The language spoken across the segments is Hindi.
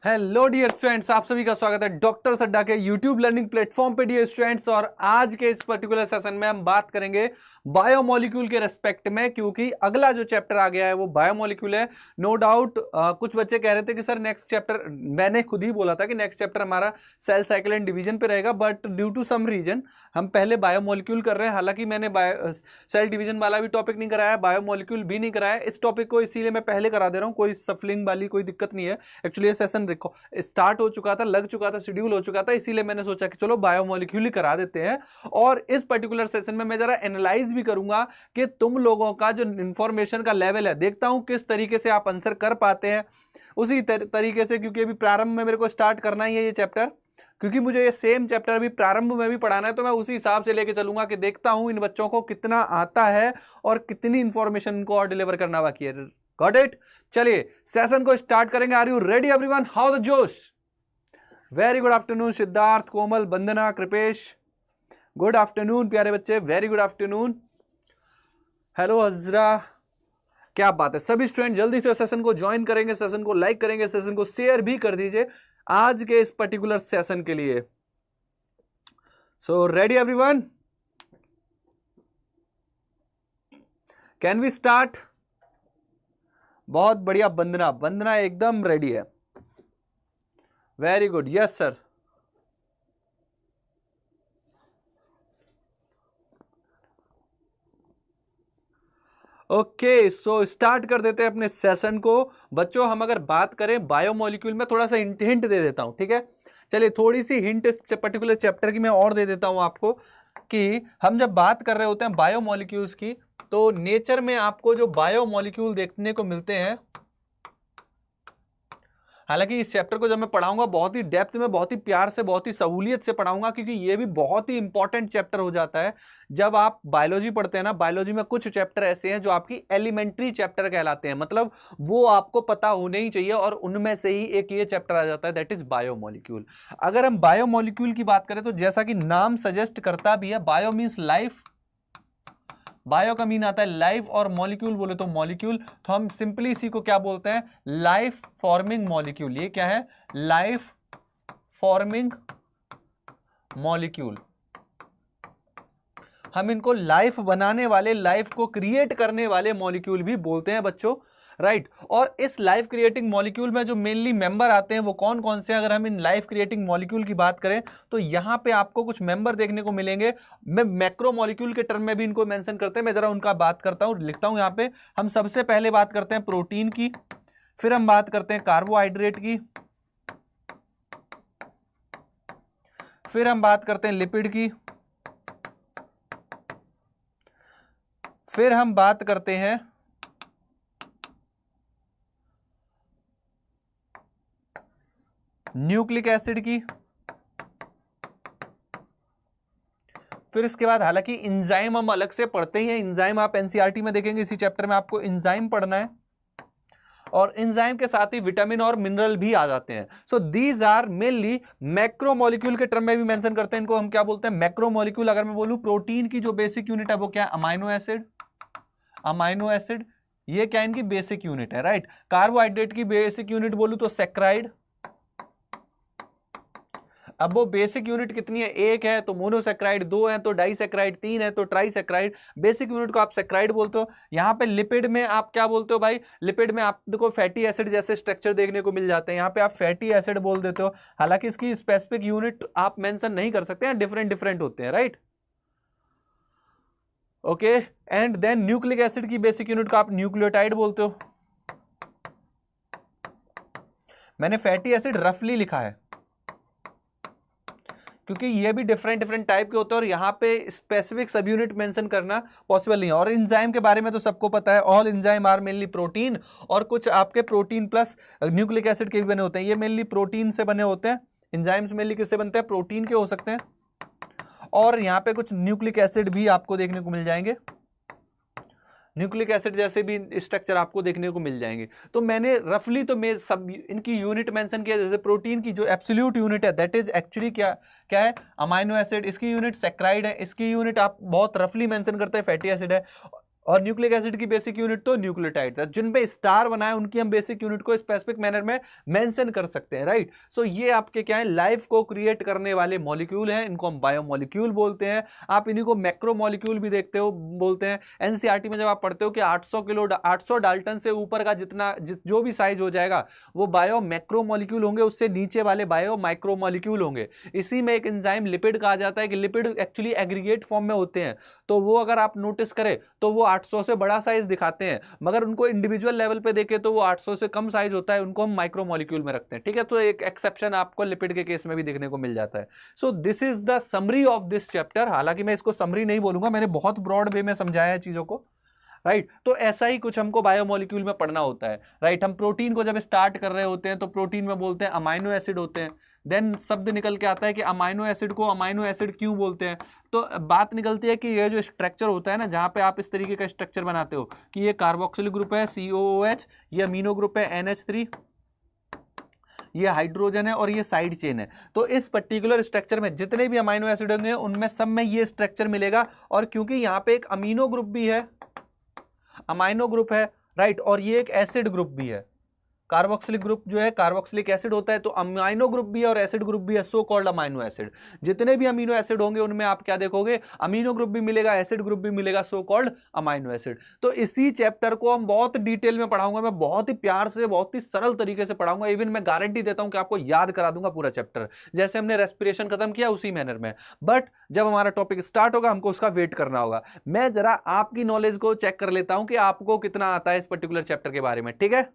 हेलो डियर स्टूडेंट्स, आप सभी का स्वागत है डॉक्टर सड्डा के यूट्यूब लर्निंग प्लेटफॉर्म पे डियर स्टूडेंट्स। और आज के इस पर्टिकुलर सेशन में हम बात करेंगे बायोमोलिक्यूल के रेस्पेक्ट में, क्योंकि अगला जो चैप्टर आ गया है वो बायोमोलिक्यूल है। नो डाउट कुछ बच्चे कह रहे थे कि सर नेक्स्ट चैप्टर, मैंने खुद ही बोला था कि नेक्स्ट चैप्टर हमारा सेल साइकिल एंड डिवीजन पे रहेगा, but due to some reason हम पहले बायोमोलिक्यूल कर रहे हैं। हालांकि मैंने सेल डिवीजन वाला भी टॉपिक नहीं कराया, बायोमोलिक्यूल भी नहीं कराया इस टॉपिक को, इसीलिए मैं पहले करा दे रहा हूँ। कोई सफलिंग वाली कोई दिक्कत नहीं है। एक्चुअली ये सेशन स्टार्ट हो चुका था, लग चुका था, शेड्यूल हो चुका था, इसीलिए मैंने सोचा कि चलो बायोमोलिक्यूल ही करा देते हैं। और इस पर्टिकुलर सेशन में मैं जरा एनालाइज भी करूंगा कि तुम लोगों का जो इंफॉर्मेशन का लेवल है, देखता हूं किस तरीके से आप आंसर कर पाते हैं उसी तरीके से, क्योंकि अभी प्रारंभ में मेरे को स्टार्ट करना ही है ये चैप्टर, क्योंकि मुझे ये सेम चैप्टर अभी प्रारंभ में भी पढ़ाना है, तो मैं उसी हिसाब से लेके चलूंगा कि देखता हूं इन बच्चों को कितना आता है और कितनी इंफॉर्मेशन इनको और डिलीवर करना बाकी है। Got it? चलिए सेशन को स्टार्ट करेंगे। Are you ready everyone? How the जोश? Very good afternoon Siddharth, Komal, Vandana, Kripesh, good afternoon प्यारे बच्चे, very good afternoon. Hello Hajra, क्या बात है। सभी स्टूडेंट जल्दी से सेशन को ज्वाइन करेंगे, सेशन को लाइक करेंगे, सेशन को शेयर भी कर दीजिए आज के इस पर्टिकुलर सेशन के लिए। So ready everyone? Can we start? बहुत बढ़िया वंदना, वंदना एकदम रेडी है। Very good, yes sir. Okay, so start कर देते हैं अपने सेशन को। बच्चों हम अगर बात करें बायोमोलिक्यूल में, थोड़ा सा हिंट दे देता हूं, ठीक है? चलिए थोड़ी सी हिंट इस पर्टिकुलर चैप्टर की मैं और दे देता हूं आपको, कि हम जब बात कर रहे होते हैं बायोमोलिक्यूल्स की, तो नेचर में आपको जो बायोमोलिक्यूल देखने को मिलते हैं, हालांकि इस चैप्टर को जब मैं पढ़ाऊंगा बहुत ही डेप्थ में, बहुत ही प्यार से, बहुत ही सहूलियत से पढ़ाऊंगा, क्योंकि ये भी बहुत ही इंपॉर्टेंट चैप्टर हो जाता है जब आप बायोलॉजी पढ़ते हैं ना। बायोलॉजी में कुछ चैप्टर ऐसे हैं जो आपकी एलिमेंट्री चैप्टर कहलाते हैं, मतलब वो आपको पता होने ही चाहिए, और उनमें से ही एक ये चैप्टर आ जाता है, दैट इज बायोमोलिक्यूल। अगर हम बायोमोलिक्यूल की बात करें तो जैसा कि नाम सजेस्ट करता भी है, बायो मीन्स लाइफ, बायो का मीन आता है लाइफ, और मॉलिक्यूल बोले तो मॉलिक्यूल, तो हम सिंपली इसी को क्या बोलते हैं? Life forming molecule. ये क्या है? Life forming molecule. हम इनको लाइफ बनाने वाले, लाइफ को क्रिएट करने वाले मॉलिक्यूल भी बोलते हैं बच्चों, राइट? और इस लाइफ क्रिएटिंग मॉलिक्यूल में जो मेनली मेंबर आते हैं वो कौन कौन से हैं? अगर हम इन लाइफ क्रिएटिंग मॉलिक्यूल की बात करें तो यहां पे आपको कुछ मेंबर देखने को मिलेंगे। मैं मैक्रो मॉलिक्यूल के टर्म में भी इनको मेंशन करते हैं, मैं जरा उनका बात करता हूं, लिखता हूं यहां पे। हम सबसे पहले बात करते हैं प्रोटीन की, फिर हम बात करते हैं कार्बोहाइड्रेट की, फिर हम बात करते हैं लिपिड की, फिर हम बात करते हैं न्यूक्लिक एसिड की, फिर इसके बाद, हालांकि इंजाइम हम अलग से पढ़ते ही हैं, इंजाइम आप एनसीईआरटी में देखेंगे, इसी चैप्टर में आपको इंजाइम पढ़ना है, और इंजाइम के साथ ही विटामिन और मिनरल भी आ जाते हैं। So these are mainly macro molecule के टर्म में भी मेंशन करते हैं, इनको हम क्या बोलते हैं? Macro molecule. अगर मैं बोलूं प्रोटीन की जो बेसिक यूनिट है वो क्या है? अमाइनो एसिड, अमाइनो एसिड, ये क्या इनकी बेसिक यूनिट है, राइट? कार्बोहाइड्रेट की बेसिक यूनिट बोलूं तो सैकराइड। अब वो बेसिक यूनिट कितनी है? एक है तो मोनोसैक्राइड, दो है तो डाइसैक्राइड, तीन है तो ट्राइसैक्राइड। बेसिक यूनिट को आप सैक्राइड बोलते हो। यहाँ पे लिपिड में आप क्या बोलते हो भाई? लिपिड में आपको फैटी एसिड जैसे स्ट्रक्चर देखने को मिल जाते हैं, यहाँ पे आप फैटी एसिड बोल देते हो। हालांकि इसकी स्पेसिफिक यूनिट आप मेंशन नहीं कर सकते हैं, डिफरेंट डिफरेंट होते हैं, right? Okay, and then nucleic acid की बेसिक यूनिट को आप न्यूक्लियोटाइड बोलते हो। मैंने फैटी एसिड रफली लिखा है क्योंकि ये भी डिफरेंट डिफरेंट टाइप के होते हैं, और यहाँ पे स्पेसिफिक सब यूनिट मेंशन करना पॉसिबल नहीं है। और एंजाइम के बारे में तो सबको पता है, all enzyme are mainly protein, और कुछ आपके प्रोटीन प्लस न्यूक्लिक एसिड के भी बने होते हैं। ये मेनली प्रोटीन से बने होते हैं। एंजाइम्स मेनली किससे बनते हैं? प्रोटीन के हो सकते हैं, और यहाँ पे कुछ न्यूक्लिक एसिड भी आपको देखने को मिल जाएंगे, न्यूक्लिक एसिड जैसे भी स्ट्रक्चर आपको देखने को मिल जाएंगे। तो मैंने रफली तो मैं सब इनकी यूनिट मेंशन किया। जैसे प्रोटीन की जो एब्सोल्यूट यूनिट है दैट इज एक्चुअली क्या क्या है? Amino acid. इसकी यूनिट सैक्राइड है। इसकी यूनिट आप बहुत रफली मेंशन करते हैं, फैटी एसिड है। और न्यूक्लिक एसिड की बेसिक यूनिट तो न्यूक्लियोटाइड था। जिन पे स्टार बना है उनकी हम बेसिक यूनिट को स्पेसिफिक मैनर में मेंशन कर सकते हैं, राइट। सो ये आपके क्या है, लाइफ को क्रिएट करने वाले मॉलिक्यूल हैं, इनको हम बायोमॉलिक्यूल बोलते हैं। आप इन्हीं को मैक्रोमॉलिक्यूल भी देखते हो, बोलते हैं। एनसीईआरटी में जब आप पढ़ते हो कि 800 डाल्टन से ऊपर का जितना जो भी साइज हो जाएगा वो बायो मैक्रोमॉलिक्यूल होंगे, उससे नीचे वाले बायो माइक्रोमॉलिक्यूल होंगे। इसी में एक एंजाइम लिपिड कहा जाता है कि लिपिड एक्चुअली एग्रीगेट फॉर्म में होते हैं, तो वो अगर आप नोटिस करें तो वो 800 से बड़ा साइज दिखाते हैं, मगर उनको इंडिविजुअल लेवल पे देखें तो वो 800 से कम साइज होता है, उनको हम माइक्रोमॉलिक्यूल में रखते हैं, ठीक है। तो एक एक्सेप्शन आपको लिपिड के केस में भी देखने को मिल जाता है। So this is the summary of this chapter. हालांकि मैं इसको समरी नहीं बोलूंगा, मैंने बहुत ब्रॉड वे में समझाया है चीजों को, राइट। तो ऐसा ही कुछ हमको बायोमॉलिक्यूल में पढ़ना होता है, राइट। हम प्रोटीन को जब स्टार्ट कर रहे होते हैं तो प्रोटीन में बोलते हैं अमाइनो एसिड होते हैं, देन शब्द निकल के आता है कि अमाइनो एसिड को अमाइनो एसिड क्यों बोलते हैं। तो बात निकलती है कि ये जो स्ट्रक्चर होता है ना, जहां पे आप इस तरीके का स्ट्रक्चर बनाते हो कि ये कार्बोक्सिलिक ग्रुप है COOH, ये अमीनो ग्रुप है NH3, ये हाइड्रोजन है और ये साइड चेन है। तो इस पर्टिकुलर स्ट्रक्चर में जितने भी अमीनो एसिड होंगे उनमें सब में ये स्ट्रक्चर मिलेगा। और क्योंकि यहाँ पे एक अमीनो ग्रुप भी है, अमाइनो ग्रुप है, राइट, और ये एक एसिड ग्रुप भी है। कार्बोक्सिलिक ग्रुप जो है कार्बोक्सिलिक एसिड होता है, तो अमीनो ग्रुप भी है और एसिड ग्रुप भी है, सो कॉल्ड अमीनो एसिड। जितने भी अमीनो एसिड होंगे उनमें आप क्या देखोगे, अमीनो ग्रुप भी मिलेगा, एसिड ग्रुप भी मिलेगा, सो कॉल्ड अमीनो एसिड। तो इसी चैप्टर को हम बहुत डिटेल में पढ़ाऊंगा, मैं बहुत ही प्यार से, बहुत ही सरल तरीके से पढ़ाऊंगा। इवन मैं गारंटी देता हूं कि आपको याद करा दूंगा पूरा चैप्टर, जैसे हमने रेस्पिरेशन खत्म किया उसी मैनर में। बट जब हमारा टॉपिक स्टार्ट होगा हमको उसका वेट करना होगा। मैं जरा आपकी नॉलेज को चेक कर लेता हूं कि आपको कितना आता है इस पर्टिकुलर चैप्टर के बारे में, ठीक है।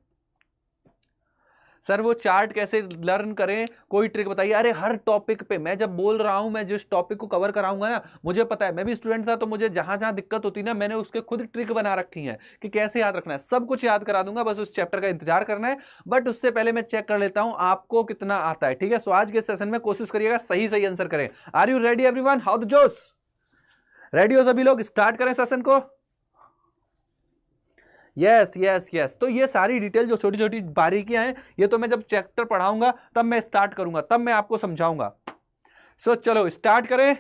सर वो चार्ट कैसे लर्न करें, कोई ट्रिक बताइए। अरे हर टॉपिक पे मैं जब बोल रहा हूं, मैं जिस टॉपिक को कवर कराऊंगा ना, मुझे पता है, मैं भी स्टूडेंट था तो मुझे जहां जहां दिक्कत होती ना, मैंने उसके खुद ट्रिक बना रखी है कि कैसे याद रखना है। सब कुछ याद करा दूंगा, बस उस चैप्टर का इंतजार करना है। बट उससे पहले मैं चेक कर लेता हूं आपको कितना आता है, ठीक है। सो आज के सेशन में कोशिश करिएगा सही सही आंसर करें। Are you ready everyone? How the जोश? रेडी हो सभी लोग? स्टार्ट करें सेशन को। Yes yes yes. तो ये सारी डिटेल जो छोटी छोटी बारीकियां हैं, ये तो मैं जब चैप्टर पढ़ाऊंगा तब मैं स्टार्ट करूंगा, तब मैं आपको समझाऊंगा। सो चलो स्टार्ट करें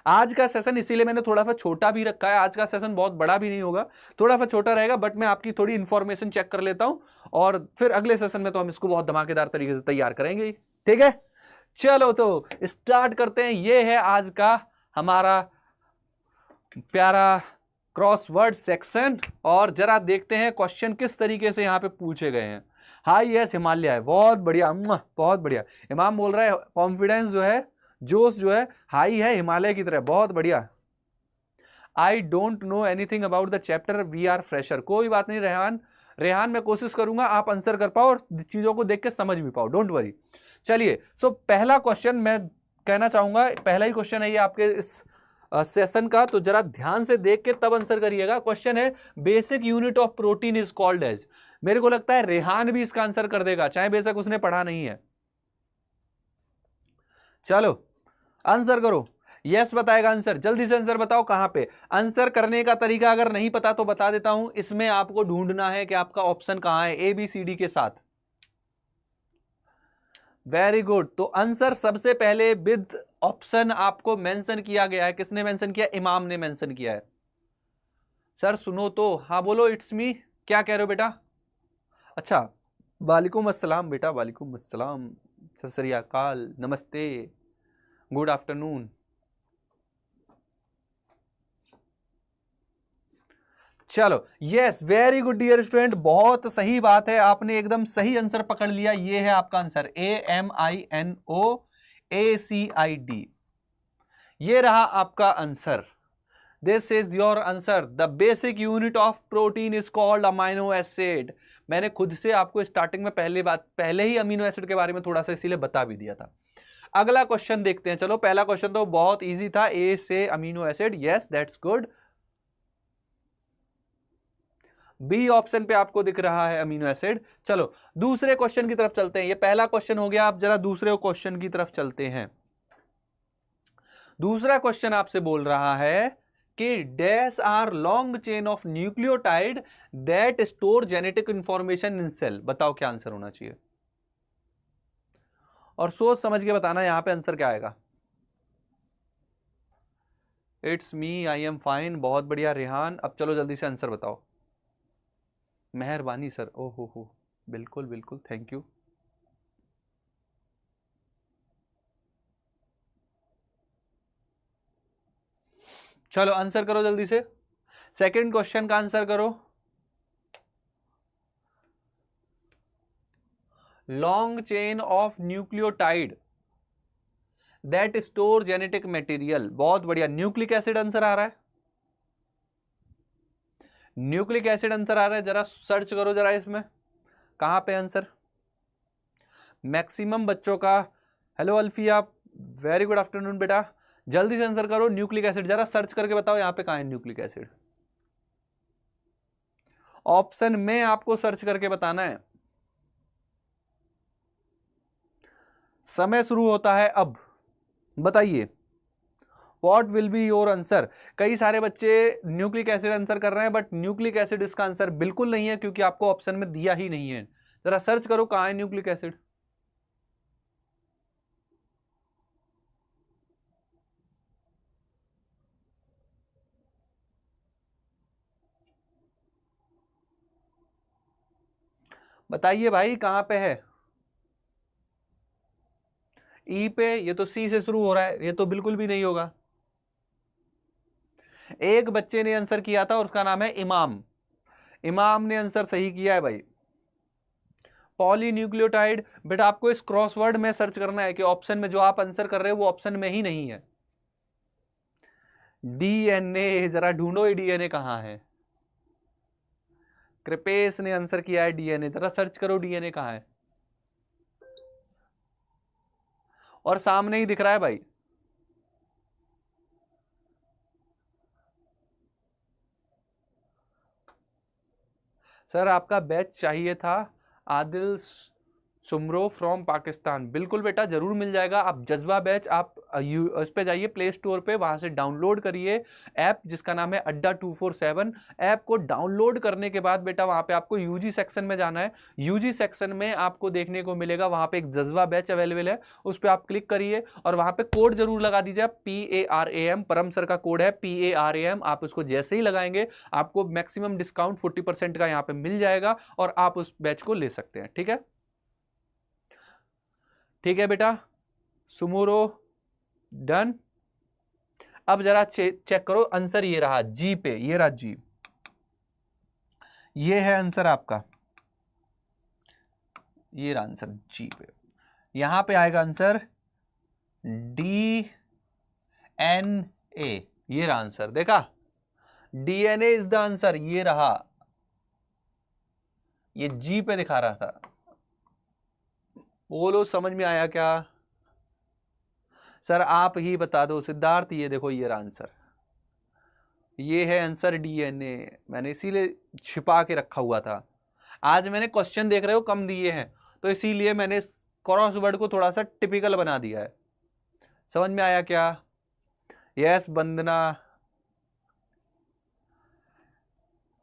आज का सेशन। इसीलिए मैंने थोड़ा सा छोटा भी रखा है, आज का सेशन बहुत बड़ा भी नहीं होगा, थोड़ा सा छोटा रहेगा। बट मैं आपकी थोड़ी इंफॉर्मेशन चेक कर लेता हूं और फिर अगले सेशन में तो हम इसको बहुत धमाकेदार तरीके से तैयार करेंगे, ठीक है। चलो तो स्टार्ट करते हैं। ये है आज का हमारा प्यारा क्रॉसवर्ड सेक्शन, और जरा देखते हैं क्वेश्चन किस तरीके से यहां पे पूछे गए हैं। हाई यस हिमालय है, बहुत बढ़िया, बहुत बढ़िया। इमाम बोल रहा है कॉन्फिडेंस जो है, जोश जो है हाई है हिमालय की तरह, बहुत बढ़िया। I don't know anything about the chapter, we are fresher. कोई बात नहीं रेहान, रेहान मैं कोशिश करूंगा आप आंसर कर पाओ और चीजों को देख के समझ भी पाओ, डोंट वरी। चलिए सो पहला क्वेश्चन मैं कहना चाहूंगा, पहला ही क्वेश्चन है ये आपके इस सेशन का, तो जरा ध्यान से देख के तब आंसर करिएगा। क्वेश्चन है basic unit of protein is called as. मेरे को लगता है रेहान भी इसका आंसर कर देगा, चाहे बेशक उसने पढ़ा नहीं है। चलो आंसर करो। यस बताएगा आंसर, जल्दी से आंसर बताओ कहां पे। आंसर करने का तरीका अगर नहीं पता तो बता देता हूं, इसमें आपको ढूंढना है कि आपका ऑप्शन कहां है ABCD के साथ। Very good. तो आंसर सबसे पहले विद ऑप्शन आपको मेंशन किया गया है। किसने मेंशन किया? इमाम ने मेंशन किया है। सर सुनो तो, हाँ बोलो। इट्स मी, क्या कह रहे हो बेटा? अच्छा, वालेकुम अस्सलाम बेटा, वालेकुम अस्सलाम, सत श्री अकाल, नमस्ते, गुड आफ्टरनून। चलो yes, very good dear student, बहुत सही बात है, आपने एकदम सही आंसर पकड़ लिया। ये है आपका आंसर AMINOACID, ये रहा आपका answer. This is your answer. The basic unit of protein is called amino acid. मैंने खुद से आपको स्टार्टिंग में पहले ही अमीनो एसिड के बारे में थोड़ा सा इसीलिए बता भी दिया था। अगला क्वेश्चन देखते हैं। चलो पहला क्वेश्चन तो बहुत इजी था, ए से amino acid, yes that's good. B option पे आपको दिख रहा है अमीनो एसिड। चलो दूसरे क्वेश्चन की तरफ चलते हैं। ये पहला क्वेश्चन हो गया, आप जरा दूसरे क्वेश्चन की तरफ चलते हैं। दूसरा क्वेश्चन आपसे बोल रहा है कि dash are long chain of nucleotide that store genetic information in cell. बताओ क्या आंसर होना चाहिए, और सोच समझ के बताना यहां पे आंसर क्या आएगा। It's me, I am fine, बहुत बढ़िया रेहान। अब चलो जल्दी से आंसर बताओ। मेहरबानी सर, ओ हो, बिल्कुल बिल्कुल, थैंक यू। चलो आंसर करो जल्दी से, सेकंड क्वेश्चन का आंसर करो। Long chain of nucleotide that store genetic material, बहुत बढ़िया, न्यूक्लिक एसिड आंसर आ रहा है, न्यूक्लिक एसिड आंसर आ रहा है। जरा सर्च करो जरा इसमें कहां पे आंसर, मैक्सिमम बच्चों का। Hello Alfiya, very good afternoon बेटा, जल्दी से आंसर करो। न्यूक्लिक एसिड जरा सर्च करके बताओ यहां पे कहां है न्यूक्लिक एसिड। ऑप्शन में आपको सर्च करके बताना है। समय शुरू होता है अब, बताइए what will be your answer. कई सारे बच्चे न्यूक्लिक एसिड आंसर कर रहे हैं, बट न्यूक्लिक एसिड इसका आंसर बिल्कुल नहीं है, क्योंकि आपको ऑप्शन में दिया ही नहीं है। जरा सर्च करो कहां है न्यूक्लिक एसिड। बताइए भाई कहां पे है। ई पे, ये तो सी से शुरू हो रहा है, ये तो बिल्कुल भी नहीं होगा। एक बच्चे ने आंसर किया था और उसका नाम है इमाम, इमाम ने आंसर सही किया है भाई। पॉलीन्यूक्लियोटाइड, बेटा आपको इस क्रॉसवर्ड में सर्च करना है कि ऑप्शन में जो आप आंसर कर रहे हो वो ऑप्शन में ही नहीं है। डीएनए, जरा ढूंढो ये डीएनए कहां है। कृपेश ने आंसर किया है डीएनए, जरा सर्च करो डीएनए कहां है। और सामने ही दिख रहा है भाई। सर आपका बैच चाहिए था, आदिल सुमरो फ्रॉम पाकिस्तान, बिल्कुल बेटा जरूर मिल जाएगा। आप जज्बा बैच, आप इस पे जाइए प्ले स्टोर पे, वहां से डाउनलोड करिए ऐप जिसका नाम है अड्डा 247। ऐप को डाउनलोड करने के बाद बेटा वहां पे आपको यूजी सेक्शन में जाना है। यूजी सेक्शन में आपको देखने को मिलेगा वहां पे एक जज्बा बैच अवेलेबल है, उस पर आप क्लिक करिए और वहां पे कोड जरूर लगा दीजिए PARAM, परम सर का कोड है PARAM। आप उसको जैसे ही लगाएंगे आपको मैक्सिमम डिस्काउंट 40% का यहाँ पे मिल जाएगा और आप उस बैच को ले सकते हैं। ठीक है, ठीक है बेटा, सुमोरो डन। अब जरा चेक करो आंसर, ये रहा जी पे, ये रहा जी, ये है आंसर आपका, ये रहा आंसर जी पे। यहां पे आएगा आंसर DNA, ये रहा आंसर, देखा DNA इज द आंसर, ये रहा, ये जी पे दिखा रहा था। बोलो समझ में आया क्या। सर आप ही बता दो सिद्धार्थ, ये देखो ये रहा आंसर, ये है आंसर DNA। मैंने इसीलिए छिपा के रखा हुआ था। आज मैंने क्वेश्चन देख रहे हो कम दिए हैं, तो इसीलिए मैंने क्रॉसवर्ड को थोड़ा सा टिपिकल बना दिया है। समझ में आया क्या। यस वंदना,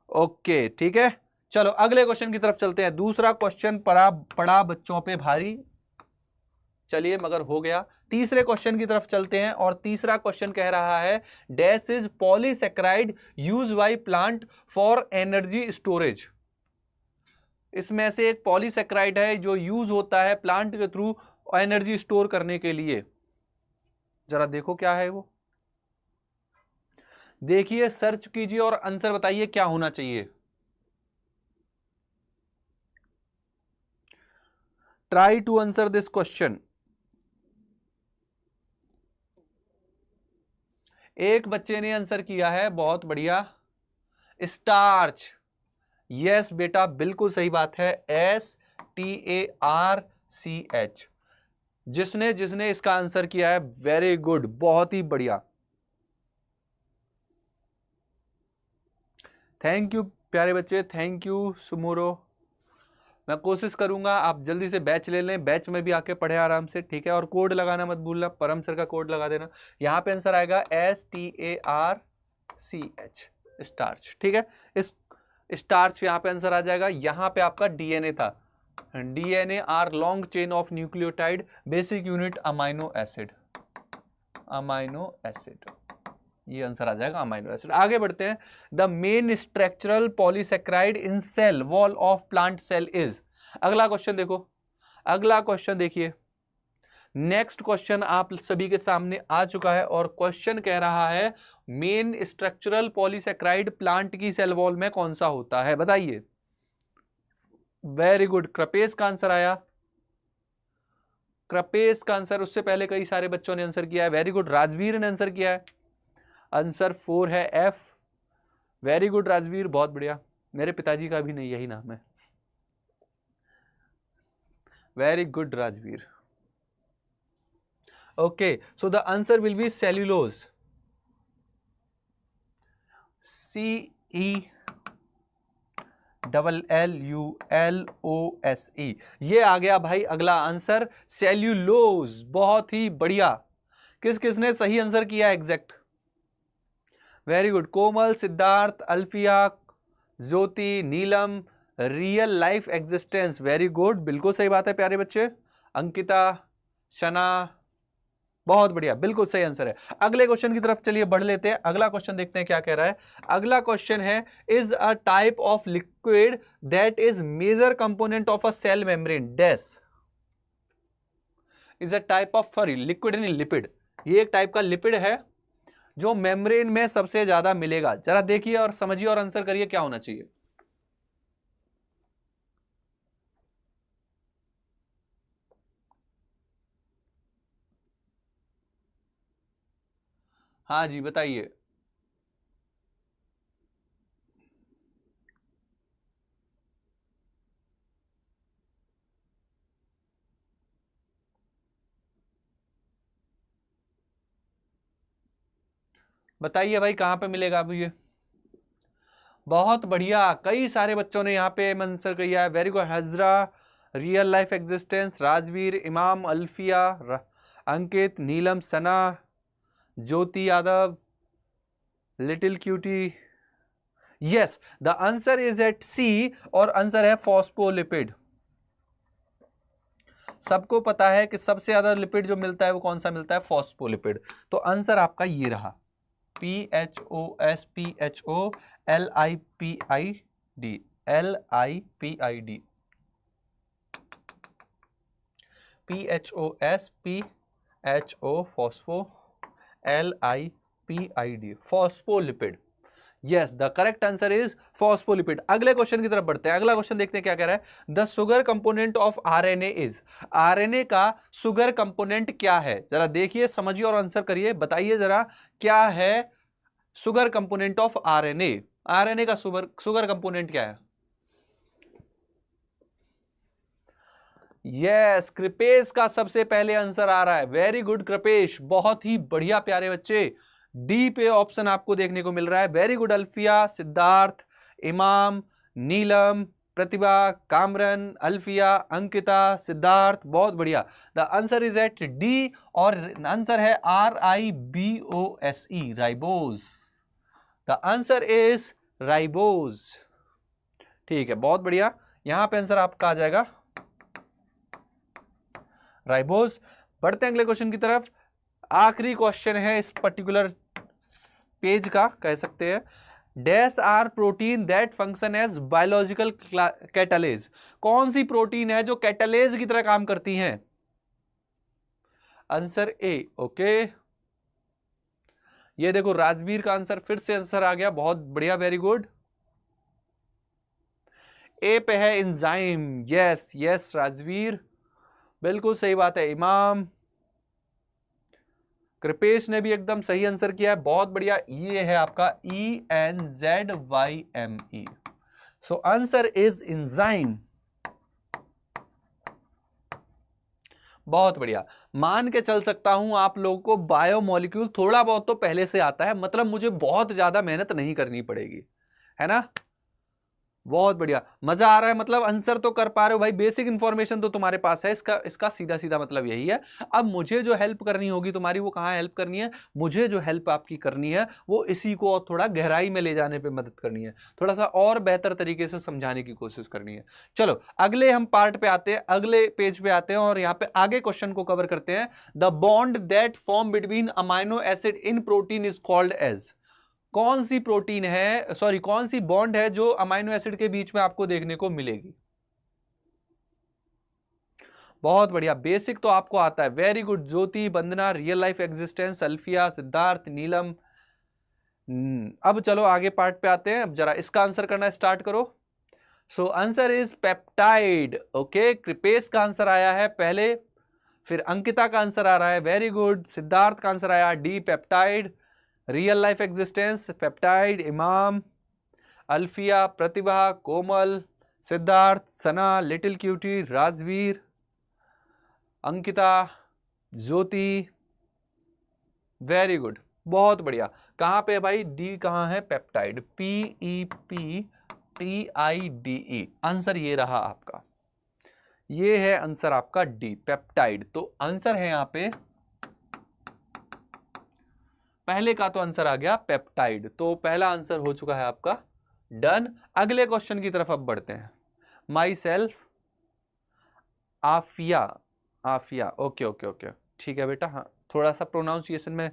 ओके ठीक है। चलो अगले क्वेश्चन की तरफ चलते हैं। दूसरा क्वेश्चन पड़ा बच्चों पे भारी, चलिए मगर हो गया। तीसरे क्वेश्चन की तरफ चलते हैं और तीसरा क्वेश्चन कह रहा है dash is polysaccharide use by plant for energy storage. इसमें से एक पॉलीसेक्राइड है जो यूज होता है प्लांट के थ्रू एनर्जी स्टोर करने के लिए। जरा देखो क्या है वो, देखिए सर्च कीजिए और आंसर बताइए क्या होना चाहिए। Try to answer this question. एक बच्चे ने आंसर किया है, बहुत बढ़िया, स्टार्च। यस बेटा बिल्कुल सही बात है, STARCH। जिसने जिसने इसका आंसर किया है वेरी गुड, बहुत ही बढ़िया, थैंक यू प्यारे बच्चे, थैंक यू सुमोरो। मैं कोशिश करूंगा आप जल्दी से बैच ले लें, बैच में भी आके पढ़े आराम से, ठीक है। और कोड लगाना मत भूलना, परम सर का कोड लगा देना। यहाँ पे आंसर आएगा STARCH, स्टार्च, ठीक है। इस स्टार्च यहाँ पे आंसर आ जाएगा। यहाँ पे आपका DNA था, DNA are long chain of nucleotide, basic unit amino acid, amino acid, ये आंसर आ जाएगा अमाइनो एसिड। आगे बढ़ते हैं। The main structural polysaccharide in cell wall of plant cell is. अगला क्वेश्चन देखो, अगला क्वेश्चन देखिए, नेक्स्ट क्वेश्चन आप सभी के सामने आ चुका है और क्वेश्चन कह रहा है मेन स्ट्रक्चरल पॉलीसेक्राइड प्लांट की सेल वॉल में कौन सा होता है, बताइए। वेरी गुड, कृपेश का आंसर आया, कृपेश का आंसर, उससे पहले कई सारे बच्चों ने आंसर किया है। वेरी गुड, राजवीर ने आंसर किया है, आंसर 4 है एफ। वेरी गुड राजवीर, बहुत बढ़िया, मेरे पिताजी का भी नहीं यही नाम है। Very good Rajveer. Okay, so the answer will be cellulose, CELLULOSE। ये आ गया भाई अगला आंसर, सेल्यूलोज। बहुत ही बढ़िया, किस किसने सही आंसर किया exact. Very good, Komal, Siddharth, Alfiya, Jyoti, Neelam, real life existence. Very good, बिल्कुल सही बात है प्यारे बच्चे। अंकिता, शना, बहुत बढ़िया, बिल्कुल सही आंसर है। अगले क्वेश्चन की तरफ चलिए बढ़ लेते हैं। अगला क्वेश्चन देखते हैं क्या कह रहा है। अगला क्वेश्चन है, is a type of liquid that is major component of a cell membrane dash. Is a type of, sorry liquid नहीं लिपिड, ये एक टाइप का लिपिड है जो मेम्ब्रेन में सबसे ज्यादा मिलेगा। जरा देखिए और समझिए और आंसर करिए क्या होना चाहिए। हाँ जी बताइए। बताइए भाई कहां पे मिलेगा अब ये। बहुत बढ़िया, कई सारे बच्चों ने यहाँ पे आंसर किया है। Very good, Hazra, real life existence, Rajveer, Imam, Alfiya, Ankit, Neelam, Sana, Jyoti Yadav, little cutie. Yes, the answer is at C और आंसर है फॉस्फोलिपिड। सबको पता है कि सबसे ज्यादा लिपिड जो मिलता है वो कौन सा मिलता है, फॉस्फोलिपिड। तो आंसर आपका ये रहा, PHOSPHOLIPID, LIPID, PHOSPHO phospho, LIPID, phospholipid. Yes, the correct answer is phospholipid. अगले क्वेश्चन की तरफ बढ़ते हैं। अगला क्वेश्चन देखते हैं क्या कह रहा है। The sugar component of RNA is. RNA का शुगर कंपोनेंट क्या है, जरा देखिए, समझिए और आंसर करिए। बताइए जरा क्या है sugar component of RNA. RNA का शुगर कंपोनेंट क्या है। यस, कृपेश का सबसे पहले आंसर आ रहा है। वेरी गुड कृपेश, बहुत ही बढ़िया प्यारे बच्चे। डी पे ऑप्शन आपको देखने को मिल रहा है। वेरी गुड अल्फिया, सिद्धार्थ, इमाम, नीलम, प्रतिभा, कामरन, अल्फिया, अंकिता, सिद्धार्थ, बहुत बढ़िया। The answer is at D और आंसर है RIBOSE, ribose. The answer is ribose. ठीक है, बहुत बढ़िया, यहां पे आंसर आपका आ जाएगा राइबोज। बढ़ते हैं अगले क्वेश्चन की तरफ। आखिरी क्वेश्चन है इस पर्टिकुलर पेज का, कह सकते हैं। Dash are protein that function as biological catalase. कौन सी प्रोटीन है जो कैटलेज की तरह काम करती हैं। Answer A. ओके, ये देखो राजवीर का आंसर फिर से आंसर आ गया, बहुत बढ़िया, वेरी गुड। ए पे है एंजाइम। यस यस राजवीर, बिल्कुल सही बात है। इमाम, कृपेश ने भी एकदम सही आंसर किया है, बहुत बढ़िया। ये है आपका ENZYME। So answer is enzyme. बहुत बढ़िया, मान के चल सकता हूं आप लोगों को बायोमोलिक्यूल थोड़ा बहुत तो पहले से आता है, मतलब मुझे बहुत ज्यादा मेहनत नहीं करनी पड़ेगी, है ना। बहुत बढ़िया, मजा आ रहा है, मतलब आंसर तो कर पा रहे हो भाई, बेसिक इंफॉर्मेशन तो तुम्हारे पास है, इसका सीधा सीधा मतलब यही है। अब मुझे जो हेल्प करनी होगी तुम्हारी, वो कहाँ हेल्प करनी है, मुझे जो हेल्प आपकी करनी है वो इसी को और थोड़ा गहराई में ले जाने पे मदद करनी है, थोड़ा सा और बेहतर तरीके से समझाने की कोशिश करनी है। चलो अगले हम पार्ट पे आते हैं, अगले पेज पे आते हैं और यहाँ पे आगे क्वेश्चन को कवर करते हैं। The bond that form between amino acid in protein is called as. कौन सी प्रोटीन है, सॉरी कौन सी बॉन्ड है जो अमाइनो एसिड के बीच में आपको देखने को मिलेगी? बहुत बढ़िया, बेसिक तो आपको आता है, very good. Jyoti, Vandana, real life existence, Alfiya, Siddharth, Neelam. अब चलो आगे पार्ट पे आते हैं, अब जरा इसका आंसर करना स्टार्ट करो। सो answer is peptide. Okay, Kripesh का आंसर आया है पहले, फिर अंकिता का आंसर आ रहा है, वेरी गुड। सिद्धार्थ का आंसर आया D, peptide. Real life existence, peptide, इमाम, अल्फिया, प्रतिभा, कोमल, सिद्धार्थ, सना, लिटिल क्यूटी, राजवीर, अंकिता, ज्योति, वेरी गुड, बहुत बढ़िया। कहां पे है भाई, डी कहां है, पेप्टाइड, PEPTIDE, आंसर ये रहा आपका, ये है आंसर आपका डी, पेप्टाइड। तो आंसर है यहां पे, पहले का तो आंसर आ गया पेप्टाइड, तो पहला आंसर हो चुका है आपका डन। अगले क्वेश्चन की तरफ अब बढ़ते हैं। Myself, Afiya, Afiya, okay okay okay, ठीक है बेटा। हाँ, थोड़ा सा प्रोनाउंसिएशन में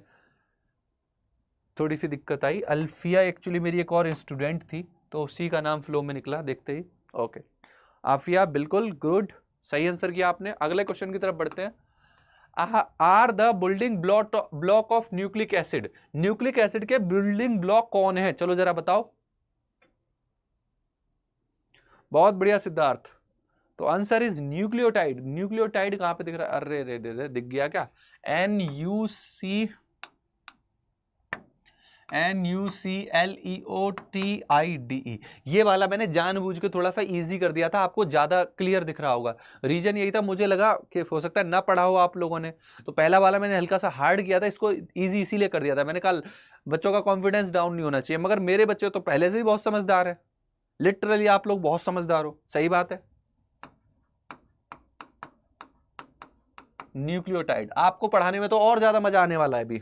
थोड़ी सी दिक्कत आई। अल्फिया एक्चुअली मेरी एक और स्टूडेंट थी, तो उसी का नाम फ्लो में निकला देखते ही। ओके, आफिया बिल्कुल गुड, सही आंसर किया आपने। अगले क्वेश्चन की तरफ बढ़ते हैं। Are the building block of nucleic acid, nucleic acid के बिल्डिंग ब्लॉक कौन है, चलो जरा बताओ। बहुत बढ़िया सिद्धार्थ, तो आंसर इज न्यूक्लियोटाइड। न्यूक्लियोटाइड कहां पे दिख रहा है, अरे रे रे, दिख गया क्या, NUCLEOTIDE। ये वाला मैंने जानबूझ के थोड़ा सा इजी कर दिया था, आपको ज्यादा क्लियर दिख रहा होगा। रीजन यही था, मुझे लगा कि हो सकता है ना पढ़ा हो आप लोगों ने, तो पहला वाला मैंने हल्का सा हार्ड किया था, इसको इजी इसीलिए कर दिया था। मैंने कहा बच्चों का कॉन्फिडेंस डाउन नहीं होना चाहिए, मगर मेरे बच्चे तो पहले से ही बहुत समझदार है, लिटरली आप लोग बहुत समझदार हो, सही बात है। न्यूक्लियोटाइड आपको पढ़ाने में तो और ज्यादा मजा आने वाला है अभी,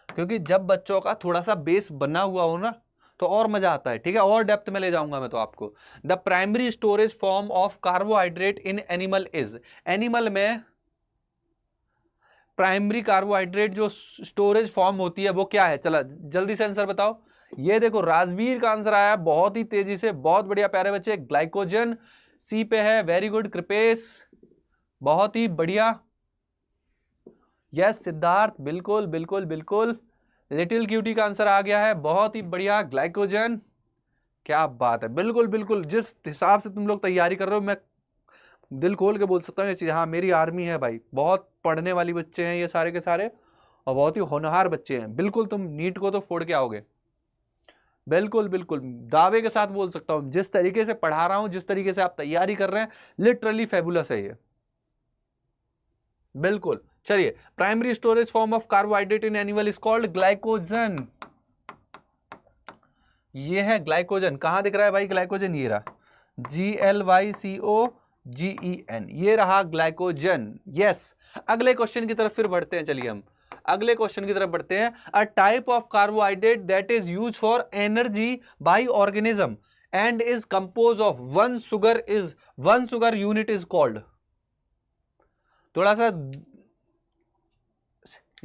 क्योंकि जब बच्चों का थोड़ा सा बेस बना हुआ हो ना, तो और मजा आता है। ठीक है, और डेप्थ में ले जाऊंगा मैं तो आपको। The primary storage form of carbohydrate in animal is, animal में प्राइमरी कार्बोहाइड्रेट जो स्टोरेज फॉर्म होती है वो क्या है, चला जल्दी से आंसर बताओ। ये देखो राजवीर का आंसर आया बहुत ही तेजी से, बहुत बढ़िया प्यारे बच्चे, ग्लाइकोजन सी पे है, वेरी गुड। कृपेश बहुत ही बढ़िया, यस सिद्धार्थ बिल्कुल बिल्कुल बिल्कुल। लिटिल क्यूटी का आंसर आ गया है, बहुत ही बढ़िया, ग्लाइकोजन, क्या बात है, बिल्कुल बिल्कुल। जिस हिसाब से तुम लोग तैयारी कर रहे हो, मैं दिल खोल के बोल सकता हूँ ये चीज, हाँ मेरी आर्मी है भाई, बहुत पढ़ने वाली बच्चे हैं ये सारे के सारे, और बहुत ही होनहार बच्चे हैं। बिल्कुल तुम नीट को तो फोड़ के आओगे, बिल्कुल बिल्कुल दावे के साथ बोल सकता हूं। जिस तरीके से पढ़ा रहा हूं, जिस तरीके से आप तैयारी कर रहे हैं, लिटरली फेबुलस है ये, बिल्कुल। चलिए, primary storage form of carbohydrate in animal is called glycogen. ये है ग्लाइकोजन, कहां दिख रहा है भाई ग्लाइकोजन, ये रहा, GLYCOGEN, ये रहा ग्लाइकोजन, यस। अगले क्वेश्चन की तरफ फिर बढ़ते हैं, चलिए हम अगले क्वेश्चन की तरफ बढ़ते हैं। A type of carbohydrate that is use for energy by organism and is compose of one sugar unit is called. थोड़ा सा,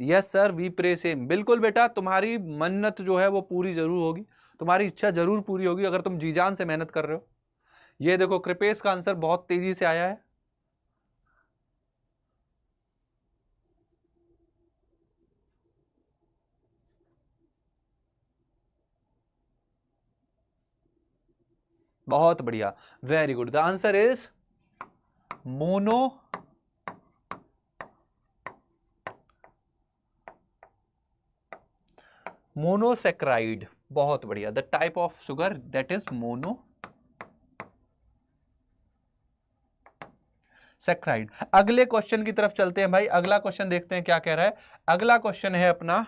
yes sir, we pray same, बिल्कुल बेटा, तुम्हारी मन्नत जो है वो पूरी जरूर होगी, तुम्हारी इच्छा जरूर पूरी होगी अगर तुम जी जान से मेहनत कर रहे हो। ये देखो कृपेश का आंसर बहुत तेजी से आया है, बहुत बढ़िया, very good. The answer is monosaccharide, बहुत बढ़िया। The type of sugar that is monosaccharide. अगले क्वेश्चन की तरफ चलते हैं भाई, अगला क्वेश्चन देखते हैं क्या कह रहा है। अगला क्वेश्चन है अपना,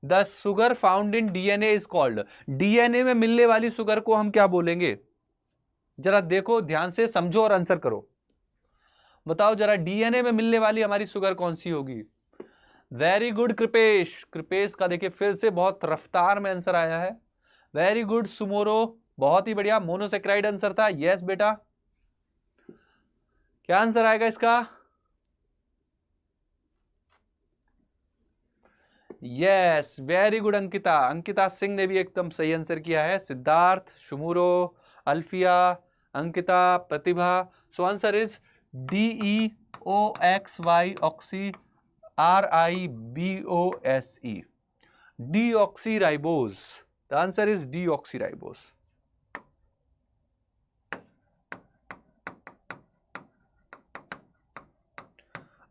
the sugar found in DNA is called. DNA में मिलने वाली सुगर को हम क्या बोलेंगे? जरा देखो ध्यान से, समझो और आंसर करो। बताओ जरा, डीएनए में मिलने वाली हमारी सुगर कौन सी होगी? Very good Kripesh. कृपेश का देखिए फिर से बहुत रफ्तार में आंसर आया है। वेरी गुड सुमोरो, बहुत ही बढ़िया। मोनोसेक्राइड आंसर था। यस बेटा, क्या आंसर आएगा इसका? Yes, very good Ankita. Ankita Singh ने भी एकदम सही आंसर किया है। Siddharth, Shumuro, Alfiya, Ankita, Pratibha. So answer is DEOXY oxy RIBOSE, deoxyribose. The answer is deoxyribose.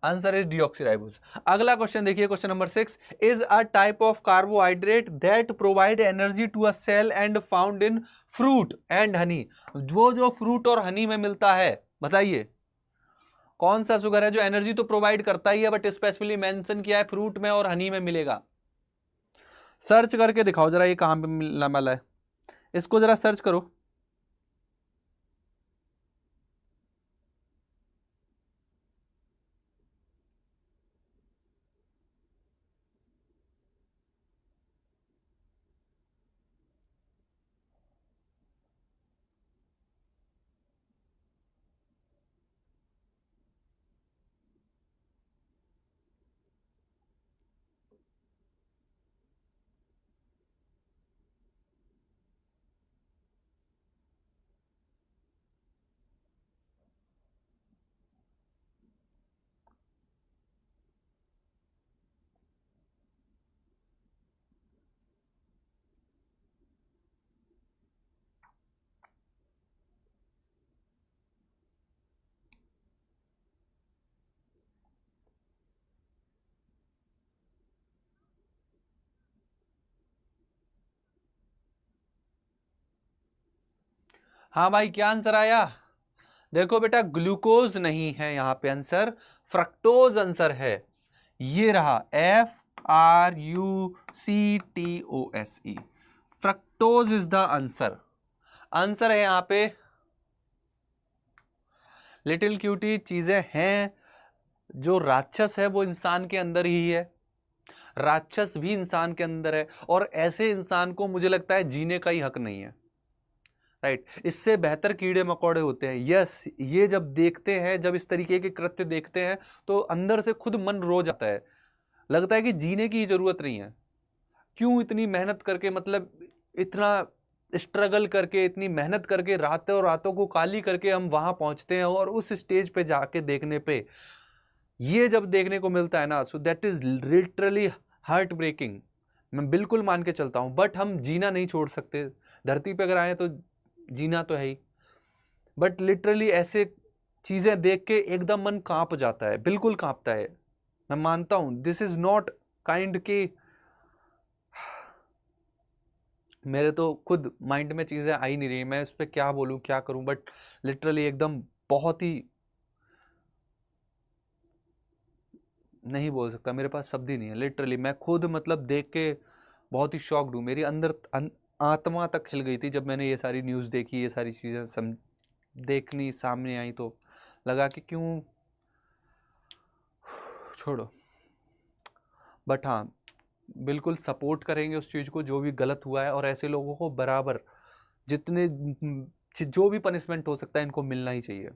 Answer is deoxyribose. अगला क्वेश्चन देखिए, question number 6 is a type of carbohydrate that provide energy to a cell and found in fruit and honey. जो फ्रूट और हनी में मिलता है, बताइए कौन सा शुगर है जो एनर्जी तो प्रोवाइड करता ही है बट स्पेसिफिकली मेंशन किया है फ्रूट में और हनी में मिलेगा? सर्च करके दिखाओ जरा, ये कहां पे मिलने वाला है, इसको जरा सर्च करो। हाँ भाई, क्या आंसर आया? देखो बेटा, ग्लूकोज नहीं है यहां पे आंसर, फ्रक्टोज आंसर है। ये रहा FRUCTOSE, fructose is the answer. Answer है यहां पे। लिटिल क्यूटी, चीजें हैं, जो राक्षस है वो इंसान के अंदर ही है, राक्षस भी इंसान के अंदर है, और ऐसे इंसान को मुझे लगता है जीने का ही हक नहीं है। राइट, इससे बेहतर कीड़े मकोड़े होते हैं। यस, ये जब देखते हैं, जब इस तरीके के कृत्य देखते हैं तो अंदर से खुद मन रो जाता है, लगता है कि जीने की जरूरत नहीं है। क्यों इतनी मेहनत करके, मतलब इतना स्ट्रगल करके, इतनी मेहनत करके, रातों रातों को काली करके हम वहां पहुंचते हैं, और उस स्टेज पे जाके देखने पे ये जब देखने को मिलता है ना, so that is literally heart breaking. मैं बिल्कुल मान के चलता हूं, बट हम जीना नहीं छोड़ सकते। धरती पे अगर आए तो जीना तो है ही, बट लिटरली ऐसे चीजें देख के एकदम मन कांप जाता है, बिल्कुल कांपता है। मैं मानता हूं दिस इज नॉट काइंड की, मेरे तो खुद माइंड में चीजें आ ही नहीं रही, मैं इस पर क्या बोलूं क्या करूं, बट लिटरली एकदम बहुत ही नहीं बोल सकता, मेरे पास शब्द ही नहीं है। लिटरली मैं खुद मतलब देख के बहुत ही शॉक्ड हूँ। मेरी अंदर आत्मा तक हिल गई थी जब मैंने ये सारी न्यूज़ देखी, ये सारी चीज़ें देखनी सामने आई, तो लगा कि क्यों, छोड़ो। बट हाँ, बिल्कुल सपोर्ट करेंगे उस चीज़ को जो भी गलत हुआ है, और ऐसे लोगों को बराबर जितने जो भी पनिशमेंट हो सकता है इनको मिलना ही चाहिए।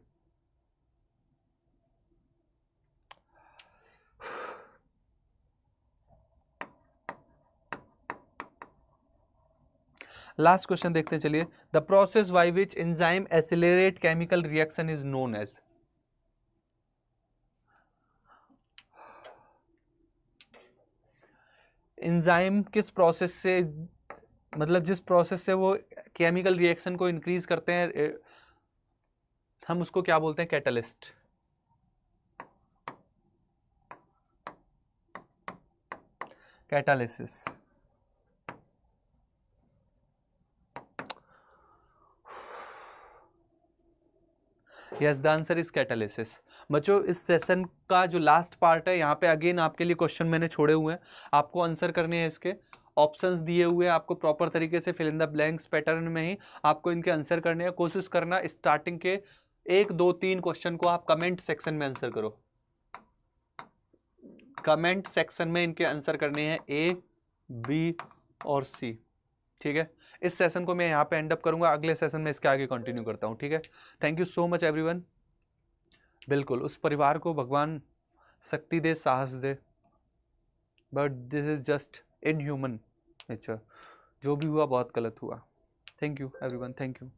लास्ट क्वेश्चन देखते हैं, चलिए। The process by which enzyme accelerate chemical reaction is known as. Enzyme किस प्रोसेस से, मतलब जिस प्रोसेस से वो केमिकल रिएक्शन को इंक्रीज करते हैं, हम उसको क्या बोलते हैं? Catalyst. Catalysis. Yes, the answer is catalysis. बच्चों इस सेशन का जो लास्ट पार्ट है, यहाँ पे अगेन आपके लिए क्वेश्चन मैंने छोड़े हुए हैं, आपको आंसर करने हैं। इसके ऑप्शंस दिए हुए हैं, आपको प्रॉपर तरीके से fill in the blanks pattern में ही आपको इनके आंसर करने हैं। कोशिश करना स्टार्टिंग के 1 2 3 क्वेश्चन को आप कमेंट सेक्शन में आंसर करो। कमेंट सेक्शन में इनके आंसर करने हैं A, B और C। ठीक है, इस सेशन को मैं यहाँ पे एंड अप करूंगा, अगले सेशन में इसके आगे कंटिन्यू करता हूँ। ठीक है, thank you so much everyone. बिल्कुल उस परिवार को भगवान शक्ति दे, साहस दे, but this is just inhuman nature. जो भी हुआ बहुत गलत हुआ। Thank you everyone, thank you.